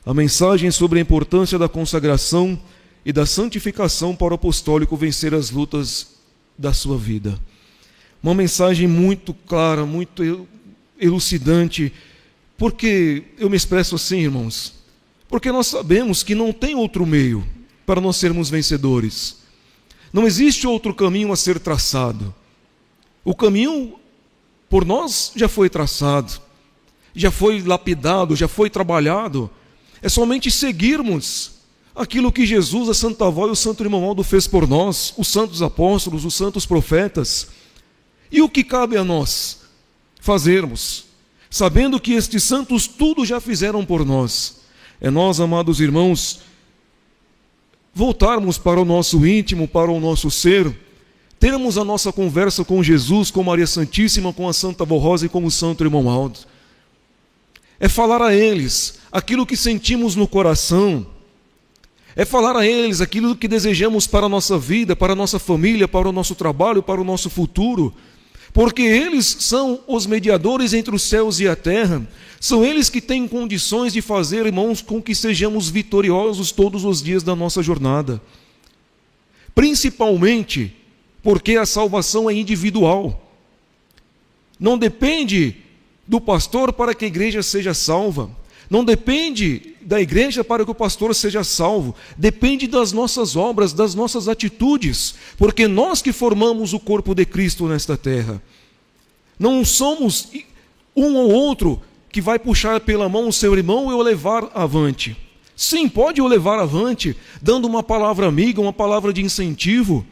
A mensagem sobre a importância da consagração e da santificação para o apostólico vencer as lutas da sua vida. Uma mensagem muito clara, muito elucidante. Por que eu me expresso assim, irmãos? Porque nós sabemos que não tem outro meio para nós sermos vencedores. Não existe outro caminho a ser traçado. O caminho por nós já foi traçado, já foi lapidado, já foi trabalhado. É somente seguirmos aquilo que Jesus, a Santa Avó e o Santo Irmão Aldo fez por nós, os santos apóstolos, os santos profetas. E o que cabe a nós fazermos, sabendo que estes santos tudo já fizeram por nós? É nós, amados irmãos, voltarmos para o nosso íntimo, para o nosso ser, termos a nossa conversa com Jesus, com Maria Santíssima, com a Santa Avó Rosa e com o Santo Irmão Aldo. É falar a eles aquilo que sentimos no coração, é falar a eles aquilo que desejamos para a nossa vida, para a nossa família, para o nosso trabalho, para o nosso futuro, porque eles são os mediadores entre os céus e a terra, são eles que têm condições de fazer, irmãos, com que sejamos vitoriosos todos os dias da nossa jornada. Principalmente porque a salvação é individual. Não depende do pastor para que a igreja seja salva. Não depende da igreja para que o pastor seja salvo. Depende das nossas obras, das nossas atitudes, porque nós que formamos o corpo de Cristo nesta terra. Não somos um ou outro que vai puxar pela mão o seu irmão e o levar avante. Sim, pode o levar avante, dando uma palavra amiga, uma palavra de incentivo,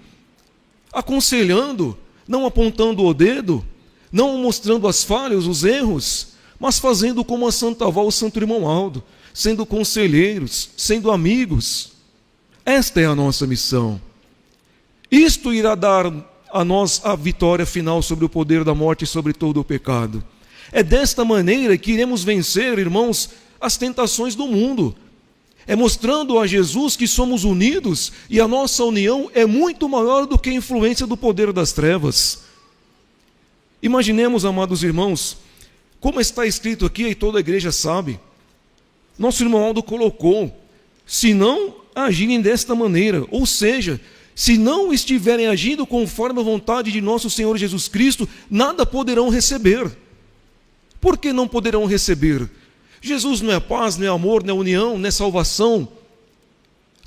aconselhando, não apontando o dedo, não mostrando as falhas, os erros, mas fazendo como a Santa Avó, o Santo Irmão Aldo, sendo conselheiros, sendo amigos. Esta é a nossa missão. Isto irá dar a nós a vitória final sobre o poder da morte e sobre todo o pecado. É desta maneira que iremos vencer, irmãos, as tentações do mundo. É mostrando a Jesus que somos unidos e a nossa união é muito maior do que a influência do poder das trevas. Imaginemos, amados irmãos, como está escrito aqui, e toda a igreja sabe, nosso irmão Aldo colocou, se não agirem desta maneira, ou seja, se não estiverem agindo conforme a vontade de nosso Senhor Jesus Cristo, nada poderão receber. Por que não poderão receber? Jesus não é paz, não é amor, não é união, não é salvação.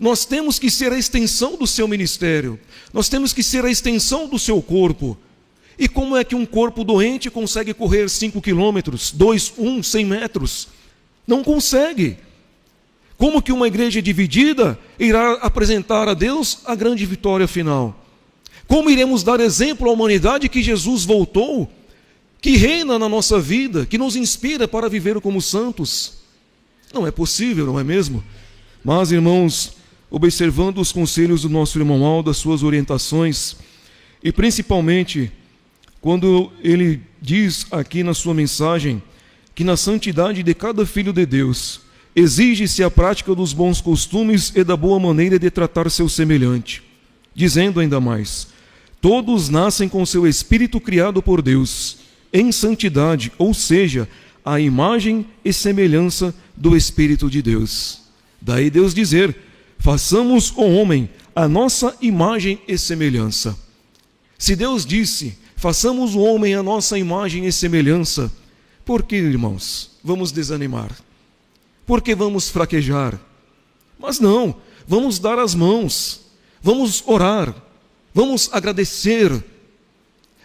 Nós temos que ser a extensão do seu ministério, nós temos que ser a extensão do seu corpo. E como é que um corpo doente consegue correr 5 quilômetros, 2, 1, 100 metros? Não consegue. Como que uma igreja dividida irá apresentar a Deus a grande vitória final? Como iremos dar exemplo à humanidade que Jesus voltou, que reina na nossa vida, que nos inspira para viver como santos? Não é possível, não é mesmo? Mas, irmãos, observando os conselhos do nosso irmão Aldo, as suas orientações, e principalmente quando ele diz aqui na sua mensagem que na santidade de cada filho de Deus exige-se a prática dos bons costumes e da boa maneira de tratar seu semelhante, dizendo ainda mais: todos nascem com seu espírito criado por Deus, em santidade, ou seja, a imagem e semelhança do Espírito de Deus. Daí Deus dizer: façamos o homem a nossa imagem e semelhança. Se Deus disse: façamos o homem a nossa imagem e semelhança, por que, irmãos, vamos desanimar? Por que vamos fraquejar? Mas não, vamos dar as mãos, vamos orar, vamos agradecer,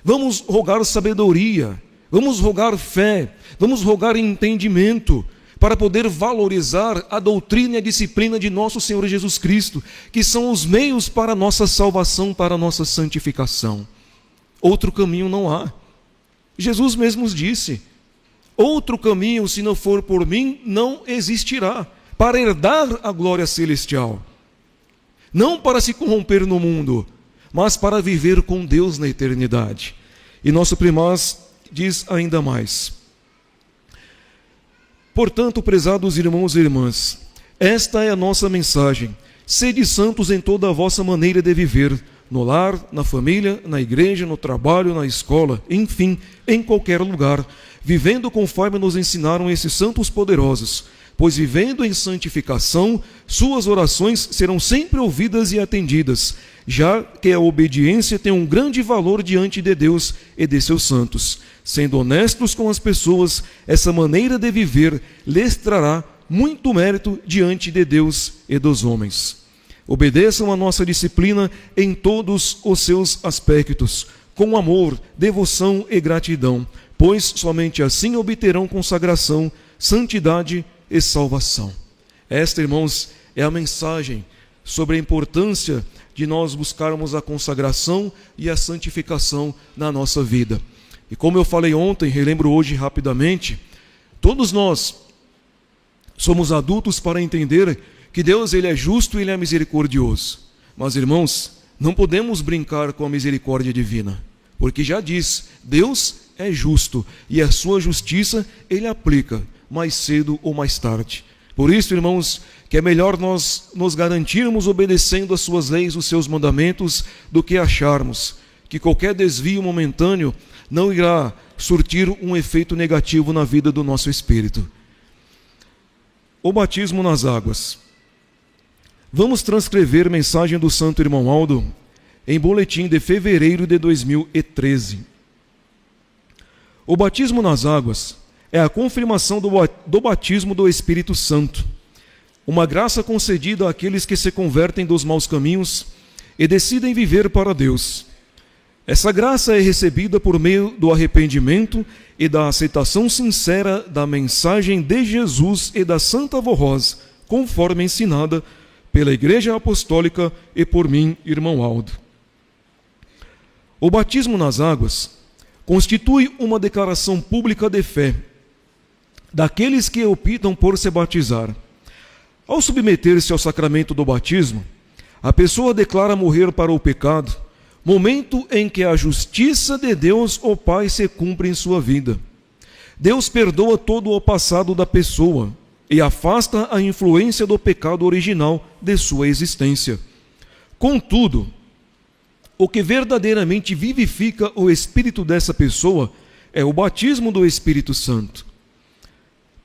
vamos rogar sabedoria, vamos rogar fé, vamos rogar entendimento, para poder valorizar a doutrina e a disciplina de nosso Senhor Jesus Cristo, que são os meios para a nossa salvação, para a nossa santificação. Outro caminho não há. Jesus mesmo disse: outro caminho, se não for por mim, não existirá, para herdar a glória celestial. Não para se corromper no mundo, mas para viver com Deus na eternidade. E nosso primaz diz ainda mais: portanto, prezados irmãos e irmãs, esta é a nossa mensagem: sede santos em toda a vossa maneira de viver, no lar, na família, na igreja, no trabalho, na escola, enfim, em qualquer lugar, vivendo conforme nos ensinaram esses santos poderosos, pois vivendo em santificação, suas orações serão sempre ouvidas e atendidas, já que a obediência tem um grande valor diante de Deus e de seus santos. Sendo honestos com as pessoas, essa maneira de viver lhes trará muito mérito diante de Deus e dos homens. Obedeçam a nossa disciplina em todos os seus aspectos, com amor, devoção e gratidão, pois somente assim obterão consagração, santidade e salvação. Esta, irmãos, é a mensagem sobre a importância de nós buscarmos a consagração e a santificação na nossa vida. E como eu falei ontem, relembro hoje rapidamente, todos nós somos adultos para entender que Deus, Ele é justo e Ele é misericordioso. Mas, irmãos, não podemos brincar com a misericórdia divina, porque já diz, Deus é justo e a sua justiça Ele aplica mais cedo ou mais tarde. Por isso, irmãos, que é melhor nós nos garantirmos obedecendo as suas leis, os seus mandamentos, do que acharmos que qualquer desvio momentâneo não irá surtir um efeito negativo na vida do nosso espírito. O batismo nas águas. Vamos transcrever mensagem do Santo Irmão Aldo em boletim de fevereiro de 2013. O batismo nas águas é a confirmação do batismo do Espírito Santo, uma graça concedida àqueles que se convertem dos maus caminhos e decidem viver para Deus. Essa graça é recebida por meio do arrependimento e da aceitação sincera da mensagem de Jesus e da Santa Voz, conforme ensinada pela Igreja Apostólica e por mim, irmão Aldo. O batismo nas águas constitui uma declaração pública de fé daqueles que optam por se batizar. Ao submeter-se ao sacramento do batismo, a pessoa declara morrer para o pecado, momento em que a justiça de Deus, o Pai, se cumpre em sua vida. Deus perdoa todo o passado da pessoa e afasta a influência do pecado original de sua existência. Contudo, o que verdadeiramente vivifica o espírito dessa pessoa é o batismo do Espírito Santo.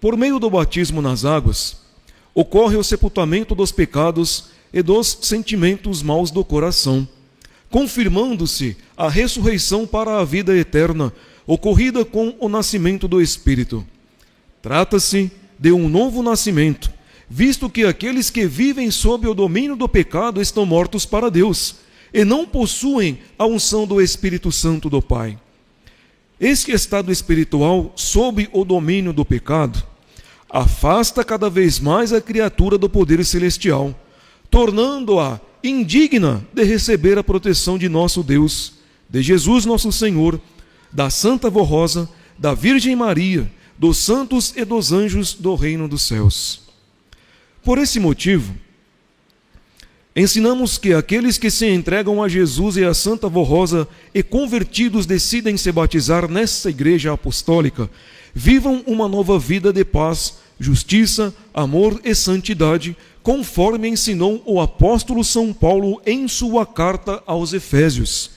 Por meio do batismo nas águas, ocorre o sepultamento dos pecados e dos sentimentos maus do coração, confirmando-se a ressurreição para a vida eterna, ocorrida com o nascimento do Espírito. Trata-se de um novo nascimento, visto que aqueles que vivem sob o domínio do pecado estão mortos para Deus e não possuem a unção do Espírito Santo do Pai. Este estado espiritual, sob o domínio do pecado, afasta cada vez mais a criatura do poder celestial, tornando-a indigna de receber a proteção de nosso Deus, de Jesus nosso Senhor, da Santa Voz, da Virgem Maria, dos santos e dos anjos do reino dos céus. Por esse motivo, ensinamos que aqueles que se entregam a Jesus e a Santa Voz e convertidos decidem se batizar nessa igreja apostólica, vivam uma nova vida de paz, justiça, amor e santidade, conforme ensinou o apóstolo São Paulo em sua carta aos Efésios.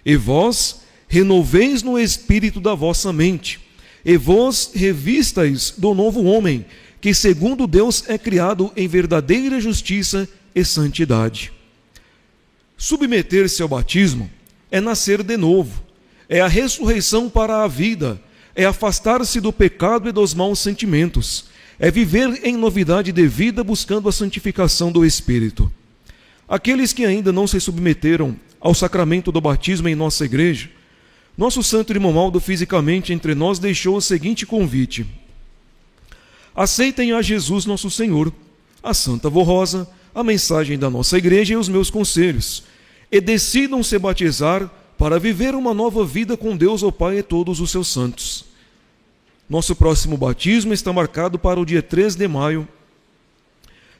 E vós renoveis no espírito da vossa mente, e vós revistais do novo homem, que segundo Deus é criado em verdadeira justiça e santidade. Submeter-se ao batismo é nascer de novo, é a ressurreição para a vida, é afastar-se do pecado e dos maus sentimentos, é viver em novidade de vida buscando a santificação do Espírito. Aqueles que ainda não se submeteram ao sacramento do batismo em nossa igreja, nosso santo irmão Aldo, fisicamente entre nós, deixou o seguinte convite: aceitem a Jesus nosso Senhor, a Santa Voz, a mensagem da nossa igreja e os meus conselhos, e decidam se batizar para viver uma nova vida com Deus, o Pai e todos os seus santos. Nosso próximo batismo está marcado para o dia 3 de maio.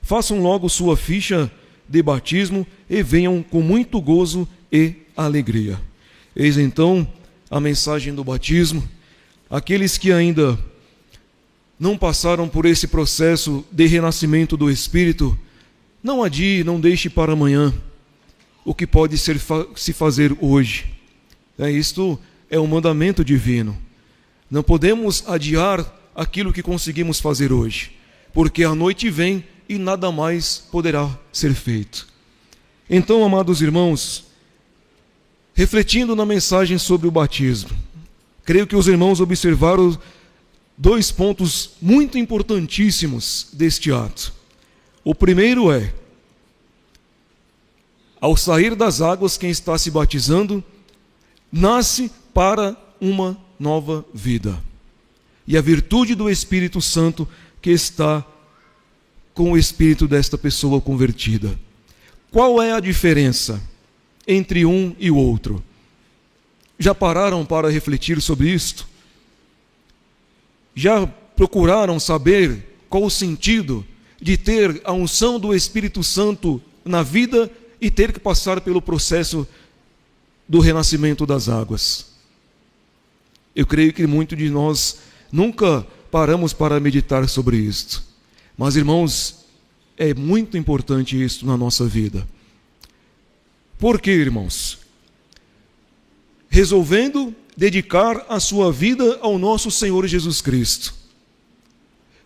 Façam logo sua ficha de batismo e venham com muito gozo e alegria. Eis então a mensagem do batismo. Aqueles que ainda não passaram por esse processo de renascimento do Espírito, não adie, não deixe para amanhã. o que pode se fazer hoje. Isto é um mandamento divino. Não podemos adiar aquilo que conseguimos fazer hoje, porque a noite vem e nada mais poderá ser feito. Então, amados irmãos, refletindo na mensagem sobre o batismo, creio que os irmãos observaram 2 pontos muito importantíssimos deste ato. O primeiro é: ao sair das águas, quem está se batizando nasce para uma nova vida. E a virtude do Espírito Santo que está com o espírito desta pessoa convertida. Qual é a diferença entre um e o outro? Já pararam para refletir sobre isto? Já procuraram saber qual o sentido de ter a unção do Espírito Santo na vida e ter que passar pelo processo do renascimento das águas? Eu creio que muitos de nós nunca paramos para meditar sobre isto. Mas, irmãos, é muito importante isso na nossa vida. Por quê, irmãos? Resolvendo dedicar a sua vida ao nosso Senhor Jesus Cristo,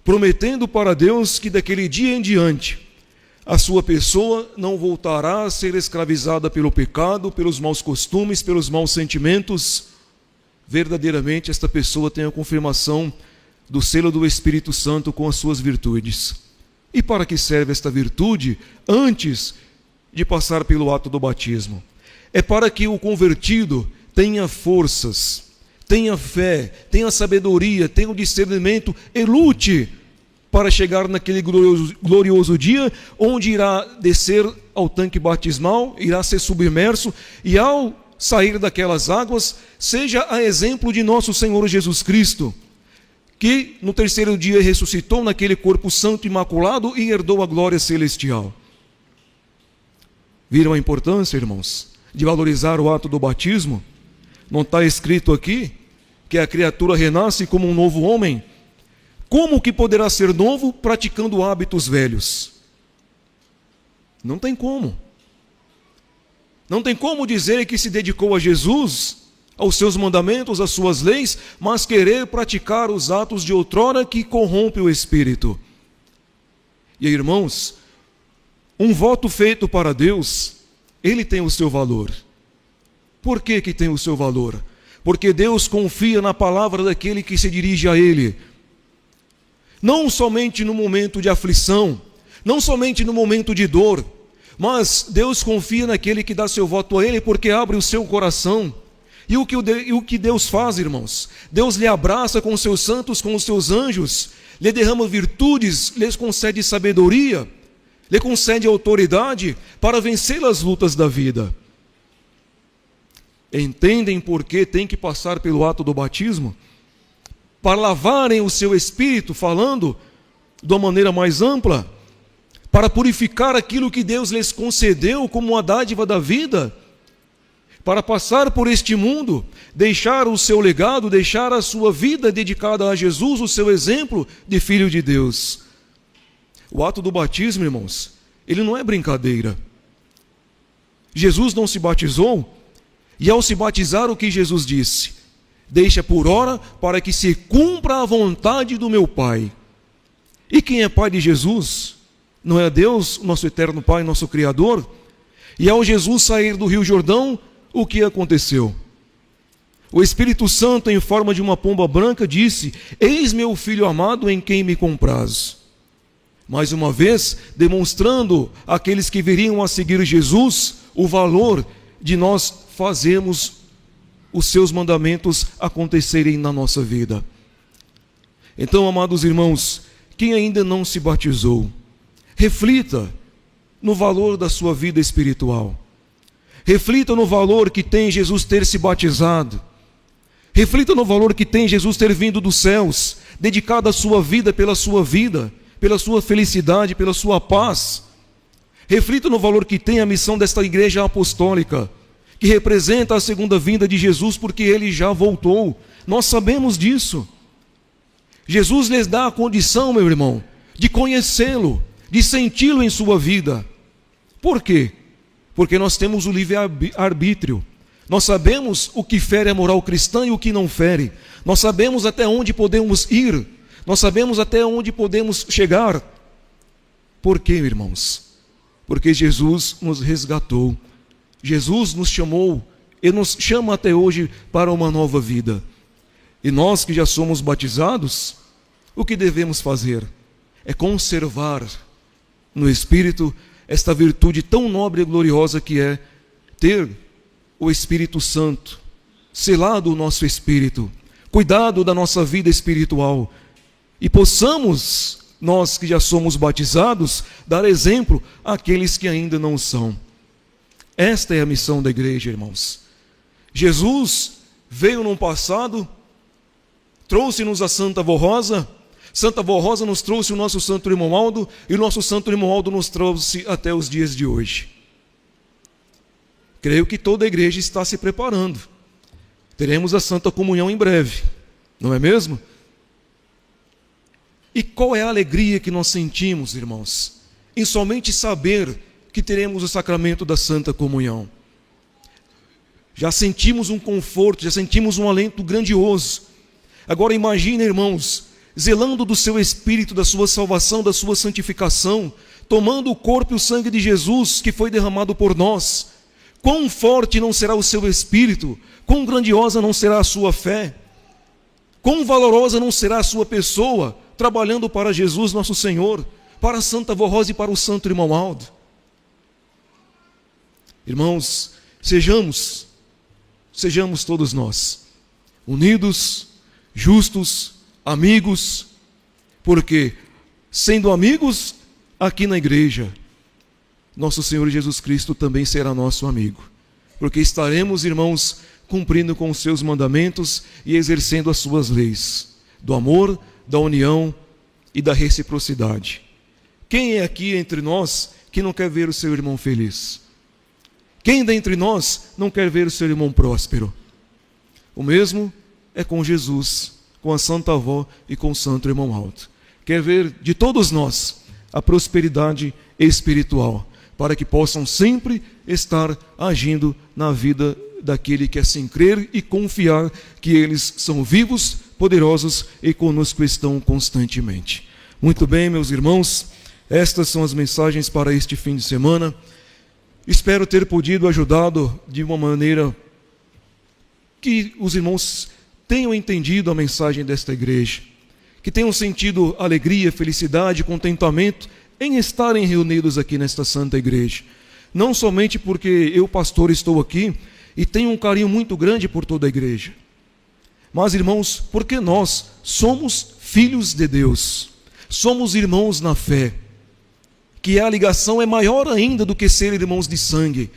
prometendo para Deus que daquele dia em diante a sua pessoa não voltará a ser escravizada pelo pecado, pelos maus costumes, pelos maus sentimentos. Verdadeiramente esta pessoa tem a confirmação do selo do Espírito Santo com as suas virtudes. E para que serve esta virtude antes de passar pelo ato do batismo? É para que o convertido tenha forças, tenha fé, tenha sabedoria, tenha o discernimento e lute para chegar naquele glorioso dia onde irá descer ao tanque batismal, irá ser submerso e ao sair daquelas águas, seja a exemplo de nosso Senhor Jesus Cristo, que no 3º dia ressuscitou naquele corpo santo e imaculado e herdou a glória celestial. Viram a importância, irmãos, de valorizar o ato do batismo? Não está escrito aqui que a criatura renasce como um novo homem? Como que poderá ser novo praticando hábitos velhos? Não tem como. Não tem como dizer que se dedicou a Jesus, aos seus mandamentos, às suas leis, mas querer praticar os atos de outrora que corrompe o espírito. E irmãos, um voto feito para Deus, ele tem o seu valor. Por que que tem o seu valor? Porque Deus confia na palavra daquele que se dirige a Ele. Não somente no momento de aflição, não somente no momento de dor, mas Deus confia naquele que dá seu voto a Ele, porque abre o seu coração. E o que Deus faz, irmãos? Deus lhe abraça com os seus santos, com os seus anjos, lhe derrama virtudes, lhes concede sabedoria, lhe concede autoridade para vencer as lutas da vida. Entendem por que tem que passar pelo ato do batismo? Para lavarem o seu espírito, falando de uma maneira mais ampla, para purificar aquilo que Deus lhes concedeu como uma dádiva da vida, para passar por este mundo, deixar o seu legado, deixar a sua vida dedicada a Jesus, o seu exemplo de filho de Deus. O ato do batismo, irmãos, ele não é brincadeira. Jesus não se batizou, e ao se batizar, o que Jesus disse? Deixa por hora para que se cumpra a vontade do meu Pai. E quem é Pai de Jesus? Não é Deus, nosso eterno Pai, nosso Criador? E ao Jesus sair do Rio Jordão, o que aconteceu? O Espírito Santo, em forma de uma pomba branca, disse: eis meu filho amado em quem me comprazo. Mais uma vez, demonstrando àqueles que viriam a seguir Jesus o valor de nós fazermos os seus mandamentos acontecerem na nossa vida. Então, amados irmãos, quem ainda não se batizou, reflita no valor da sua vida espiritual. Reflita no valor que tem Jesus ter se batizado. Reflita no valor que tem Jesus ter vindo dos céus, dedicado a sua vida, pela sua felicidade, pela sua paz. Reflita no valor que tem a missão desta igreja apostólica, que representa a segunda vinda de Jesus, porque Ele já voltou. Nós sabemos disso. Jesus lhes dá a condição, meu irmão, de conhecê-lo, de senti-lo em sua vida. Por quê? porque nós temos o livre-arbítrio. Nós sabemos o que fere a moral cristã e o que não fere. Nós sabemos até onde podemos ir. Nós sabemos até onde podemos chegar. Por quê, irmãos? Porque Jesus nos resgatou. Jesus nos chamou e nos chama até hoje para uma nova vida. E nós que já somos batizados, o que devemos fazer? É conservar no Espírito esta virtude tão nobre e gloriosa que é ter o Espírito Santo, selado o nosso espírito, cuidado da nossa vida espiritual, e possamos, nós que já somos batizados, dar exemplo àqueles que ainda não são. Esta é a missão da igreja, irmãos. Jesus veio no passado, trouxe-nos a Santa Vó Rosa, Santa Vó Rosa nos trouxe o nosso Santo Irmão Aldo, e o nosso Santo Irmão Aldo nos trouxe até os dias de hoje. Creio que toda a igreja está se preparando. Teremos a Santa Comunhão em breve, não é mesmo? E qual é a alegria que nós sentimos, irmãos, em somente saber que teremos o sacramento da Santa Comunhão? Já sentimos um conforto, já sentimos um alento grandioso. Agora imagine, irmãos, zelando do seu espírito, da sua salvação, da sua santificação, tomando o corpo e o sangue de Jesus que foi derramado por nós. Quão forte não será o seu espírito, quão grandiosa não será a sua fé, quão valorosa não será a sua pessoa, trabalhando para Jesus nosso Senhor, para a Santa Vó Rosa e para o Santo Irmão Aldo. Irmãos, sejamos todos nós unidos, justos, amigos, porque sendo amigos aqui na igreja, nosso Senhor Jesus Cristo também será nosso amigo, porque estaremos, irmãos, cumprindo com os seus mandamentos e exercendo as suas leis, do amor, da união e da reciprocidade. Quem é aqui entre nós que não quer ver o seu irmão feliz? Quem dentre nós não quer ver o seu irmão próspero? O mesmo é com Jesus, com a Santa Avó e com o Santo Irmão Aldo. Quer ver de todos nós a prosperidade espiritual, para que possam sempre estar agindo na vida daquele que assim crer e confiar que eles são vivos, poderosos e conosco estão constantemente. Muito bem, meus irmãos, estas são as mensagens para este fim de semana. Espero ter podido ajudado de uma maneira que os irmãos tenham entendido a mensagem desta igreja, que tenham sentido alegria, felicidade, contentamento em estarem reunidos aqui nesta santa igreja. Não somente porque eu, pastor, estou aqui e tenho um carinho muito grande por toda a igreja, mas, irmãos, porque nós somos filhos de Deus, somos irmãos na fé, que a ligação é maior ainda do que ser irmãos de sangue,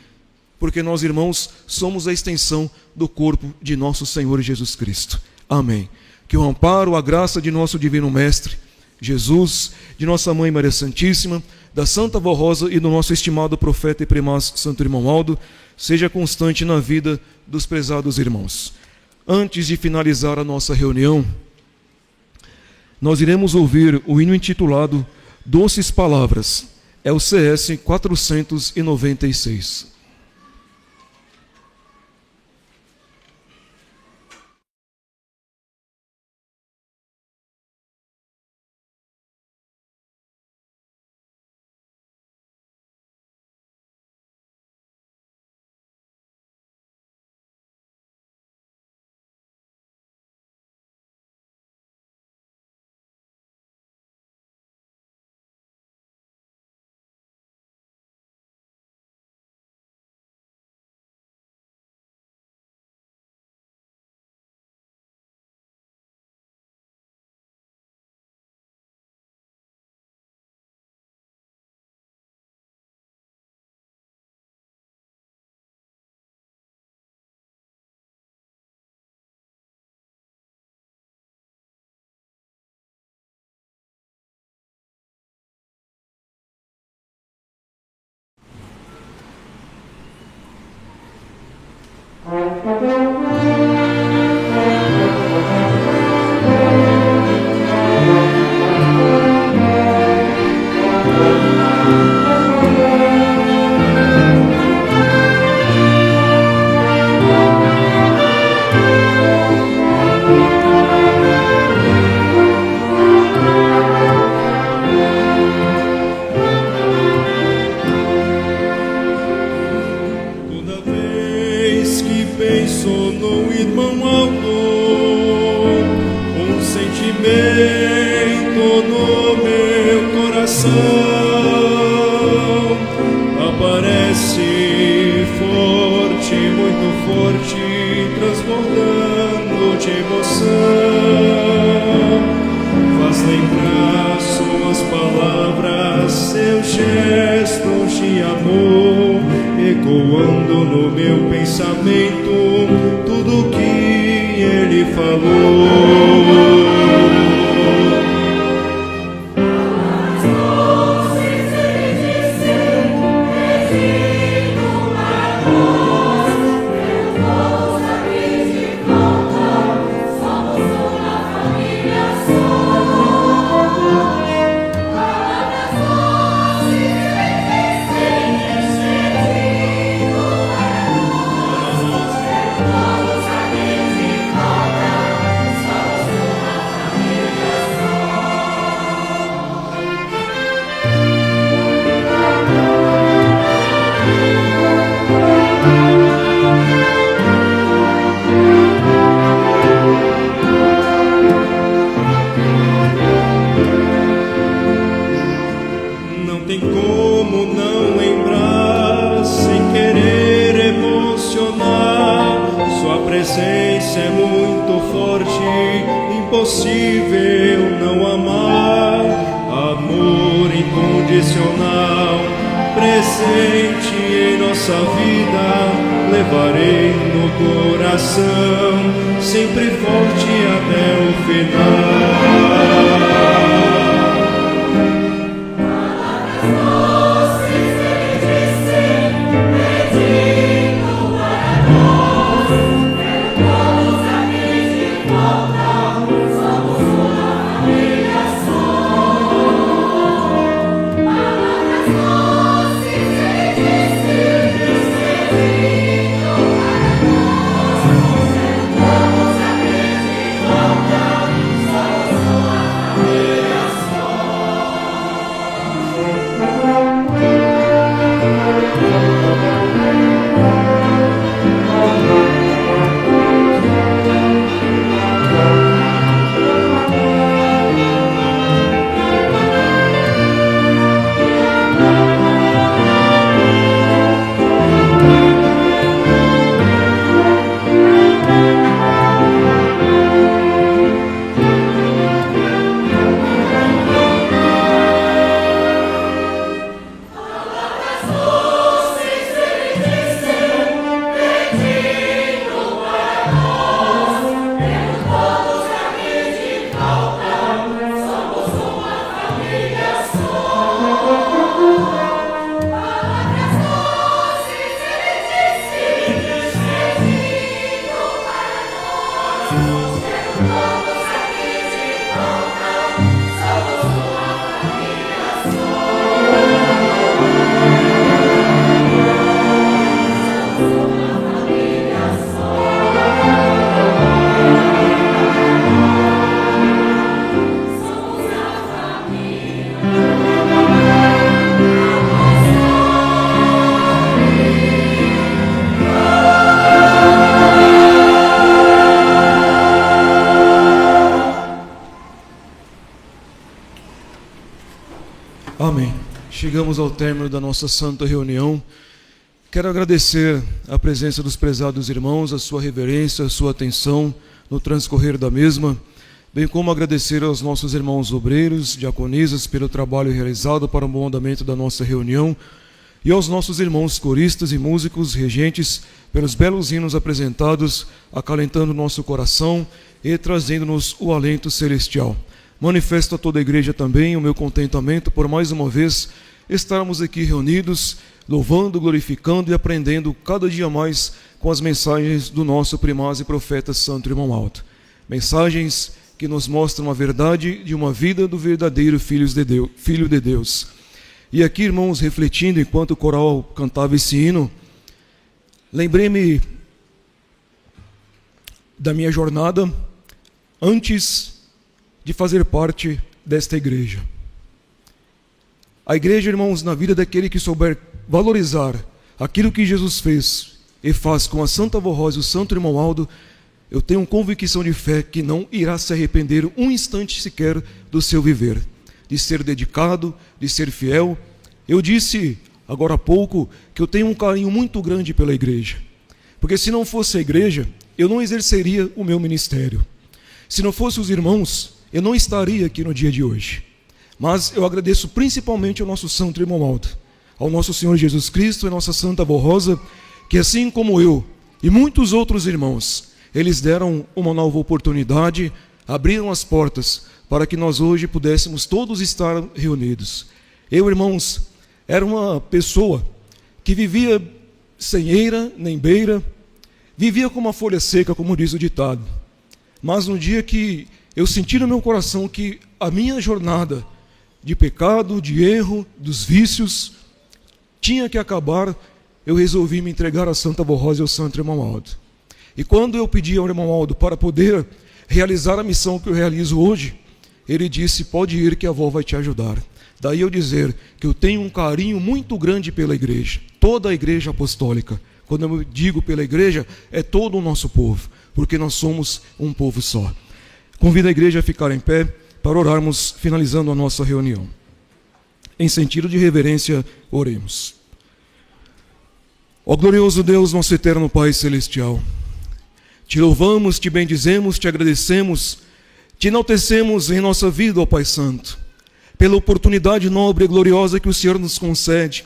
porque nós, irmãos, somos a extensão do corpo de nosso Senhor Jesus Cristo. Amém. Que o amparo, a graça de nosso Divino Mestre, Jesus, de nossa Mãe Maria Santíssima, da Santa Vó Rosa e do nosso estimado profeta e primaz Santo Irmão Aldo, seja constante na vida dos prezados irmãos. Antes de finalizar a nossa reunião, nós iremos ouvir o hino intitulado Doces Palavras. É o CS 496. coração. Aparece forte, muito forte, transbordando de emoção. Faz lembrar suas palavras, seus gestos de amor, ecoando no meu pensamento tudo que ele falou. É muito forte, impossível não amar. Amor incondicional, presente em nossa vida, levarei no coração, sempre forte até o final. Amém. Chegamos ao término da nossa santa reunião. Quero agradecer a presença dos prezados irmãos, a sua reverência, a sua atenção no transcorrer da mesma, bem como agradecer aos nossos irmãos obreiros, diaconisas, pelo trabalho realizado para o bom andamento da nossa reunião, e aos nossos irmãos coristas e músicos regentes pelos belos hinos apresentados, acalentando nosso coração e trazendo-nos o alento celestial. Manifesto a toda a igreja também o meu contentamento por mais uma vez estarmos aqui reunidos, louvando, glorificando e aprendendo cada dia mais com as mensagens do nosso primaz e profeta Santo Irmão Alto. Mensagens que nos mostram a verdade de uma vida do verdadeiro Filho de Deus. E aqui, irmãos, refletindo enquanto o coral cantava esse hino, lembrei-me da minha jornada antes de fazer parte desta igreja. A igreja, irmãos, na vida daquele que souber valorizar aquilo que Jesus fez e faz com a Santa Avó Rosa e o Santo Irmão Aldo, eu tenho convicção de fé que não irá se arrepender um instante sequer do seu viver. de ser dedicado, de ser fiel. Eu disse agora há pouco que eu tenho um carinho muito grande pela igreja, porque se não fosse a igreja, eu não exerceria o meu ministério. Se não fosse os irmãos, eu não estaria aqui no dia de hoje. Mas eu agradeço principalmente ao nosso santo irmão Aldo, ao nosso Senhor Jesus Cristo e à nossa Santa Avó Rosa, que assim como eu e muitos outros irmãos, eles deram uma nova oportunidade, abriram as portas para que nós hoje pudéssemos todos estar reunidos. Eu, irmãos, era uma pessoa que vivia sem eira nem beira, vivia como uma folha seca, como diz o ditado. Mas no dia que eu senti no meu coração que a minha jornada de pecado, de erro, dos vícios, tinha que acabar, eu resolvi me entregar a Santa Avó Rosa e ao Santo Irmão Aldo. E quando eu pedi ao Irmão Aldo para poder realizar a missão que eu realizo hoje, ele disse: pode ir que a avó vai te ajudar. Daí eu dizer que eu tenho um carinho muito grande pela igreja, toda a igreja apostólica. Quando eu digo pela igreja, é todo o nosso povo, porque nós somos um povo só. Convido a igreja a ficar em pé para orarmos, finalizando a nossa reunião. Em sentido de reverência, oremos. Ó glorioso Deus, nosso eterno Pai Celestial, te louvamos, te bendizemos, te agradecemos, te enaltecemos em nossa vida, ó Pai Santo, pela oportunidade nobre e gloriosa que o Senhor nos concede,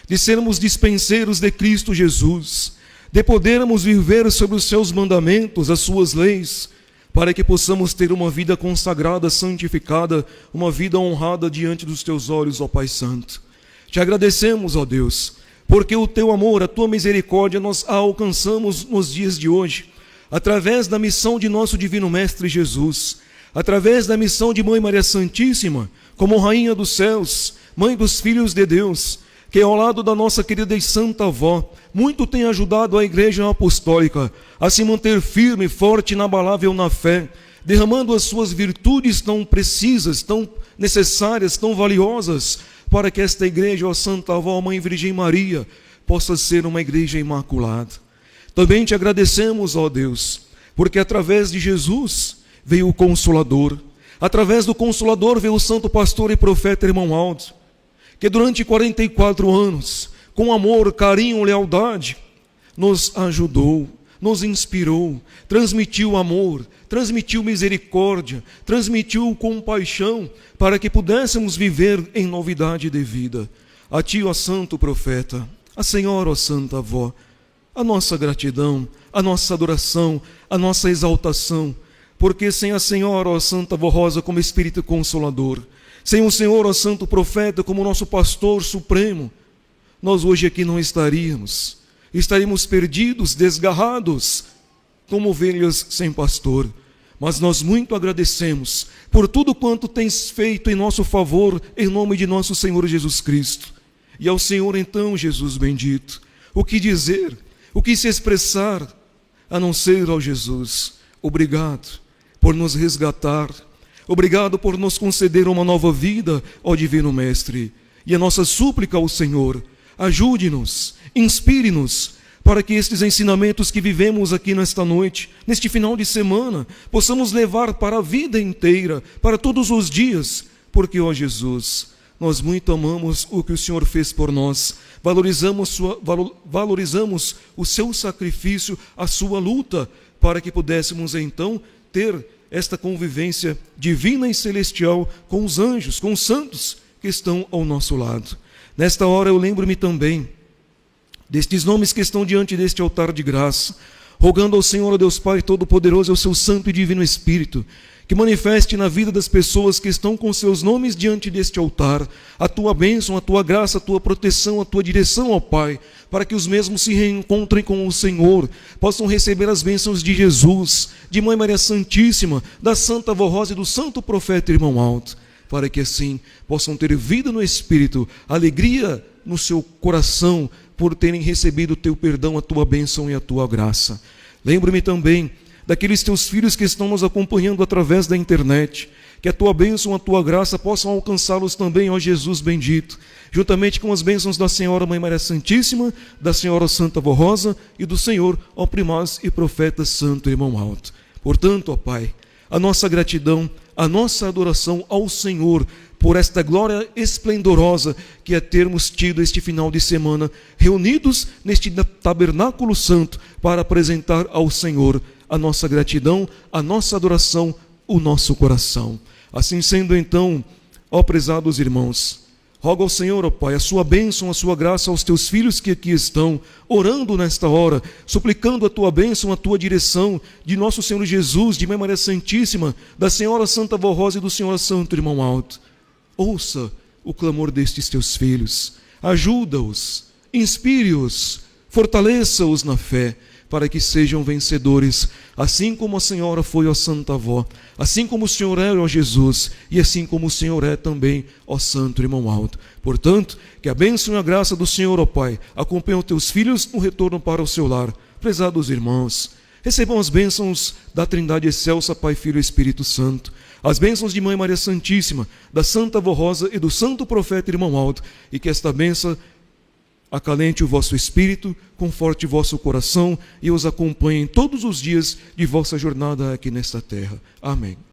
de sermos dispenseiros de Cristo Jesus, de podermos viver sobre os seus mandamentos, as suas leis, para que possamos ter uma vida consagrada, santificada, uma vida honrada diante dos teus olhos, ó Pai Santo. Te agradecemos, ó Deus, porque o teu amor, a tua misericórdia, nós a alcançamos nos dias de hoje, através da missão de nosso Divino Mestre Jesus, através da missão de Mãe Maria Santíssima, como Rainha dos Céus, Mãe dos Filhos de Deus, que ao lado da nossa querida e santa avó, muito tem ajudado a Igreja Apostólica a se manter firme, forte e inabalável na fé, derramando as suas virtudes tão precisas, tão necessárias, tão valiosas, para que esta igreja, ó Santa Avó, Mãe Virgem Maria, possa ser uma igreja imaculada. Também te agradecemos, ó Deus, porque através de Jesus veio o Consolador, através do Consolador veio o Santo Pastor e Profeta Irmão Aldo, que durante 44 anos, com amor, carinho, lealdade, nos ajudou, nos inspirou, transmitiu amor, transmitiu misericórdia, transmitiu compaixão, para que pudéssemos viver em novidade de vida. A ti, ó Santo Profeta, a Senhora, ó Santa Avó, a nossa gratidão, a nossa adoração, a nossa exaltação, porque sem a Senhora, ó Santa Avó Rosa, como Espírito Consolador, sem o Senhor, ó Santo Profeta, como nosso Pastor Supremo, nós hoje aqui não estaríamos perdidos, desgarrados, como ovelhas sem pastor. Mas nós muito agradecemos por tudo quanto tens feito em nosso favor, em nome de nosso Senhor Jesus Cristo. E ao Senhor então, Jesus bendito, o que dizer, o que se expressar, a não ser ao Jesus, obrigado por nos resgatar, obrigado por nos conceder uma nova vida, ó Divino Mestre. E a nossa súplica ao Senhor, ajude-nos, inspire-nos, para que estes ensinamentos que vivemos aqui nesta noite, neste final de semana, possamos levar para a vida inteira, para todos os dias, porque, ó Jesus, nós muito amamos o que o Senhor fez por nós, valorizamos o seu sacrifício, a sua luta, para que pudéssemos então ter esta convivência divina e celestial com os anjos, com os santos que estão ao nosso lado. Nesta hora eu lembro-me também destes nomes que estão diante deste altar de graça, rogando ao Senhor, ó Deus Pai Todo-Poderoso, ao seu Santo e Divino Espírito, que manifeste na vida das pessoas que estão com seus nomes diante deste altar, a tua bênção, a tua graça, a tua proteção, a tua direção, ó Pai, para que os mesmos se reencontrem com o Senhor, possam receber as bênçãos de Jesus, de Mãe Maria Santíssima, da Santa Avó Rosa e do Santo Profeta Irmão Aldo, para que assim possam ter vida no Espírito, alegria no seu coração, por terem recebido o teu perdão, a tua bênção e a tua graça. Lembro-me também daqueles teus filhos que estão nos acompanhando através da internet, que a tua bênção, a tua graça possam alcançá-los também, ó Jesus bendito, juntamente com as bênçãos da Senhora Mãe Maria Santíssima, da Senhora Santa Avó Rosa e do Senhor, ó Primaz e Profeta Santo Irmão Aldo. Portanto, ó Pai, a nossa gratidão, a nossa adoração ao Senhor por esta glória esplendorosa que é termos tido este final de semana reunidos neste tabernáculo santo para apresentar ao Senhor a nossa gratidão, a nossa adoração, o nosso coração. Assim sendo, então, ó prezados irmãos, rogo ao Senhor, ó Pai, a sua bênção, a sua graça aos teus filhos que aqui estão, orando nesta hora, suplicando a tua bênção, a tua direção, de nosso Senhor Jesus, de Mãe Maria Santíssima, da Senhora Santa Vó Rosa e do Senhor Santo Irmão Alto. Ouça o clamor destes teus filhos, ajuda-os, inspire-os, fortaleça-os na fé, para que sejam vencedores, assim como a Senhora foi, ó Santa Avó, assim como o Senhor é, ó Jesus, e assim como o Senhor é também, ó Santo Irmão Alto. Portanto, que a bênção e a graça do Senhor, ó Pai, acompanhem os teus filhos no retorno para o seu lar. Prezados irmãos, recebam as bênçãos da Trindade Excelsa, Pai, Filho e Espírito Santo, as bênçãos de Mãe Maria Santíssima, da Santa Vó Rosa e do Santo Profeta Irmão Alto, e que esta bênção acalente o vosso espírito, conforte o vosso coração e os acompanhe todos os dias de vossa jornada aqui nesta terra. Amém.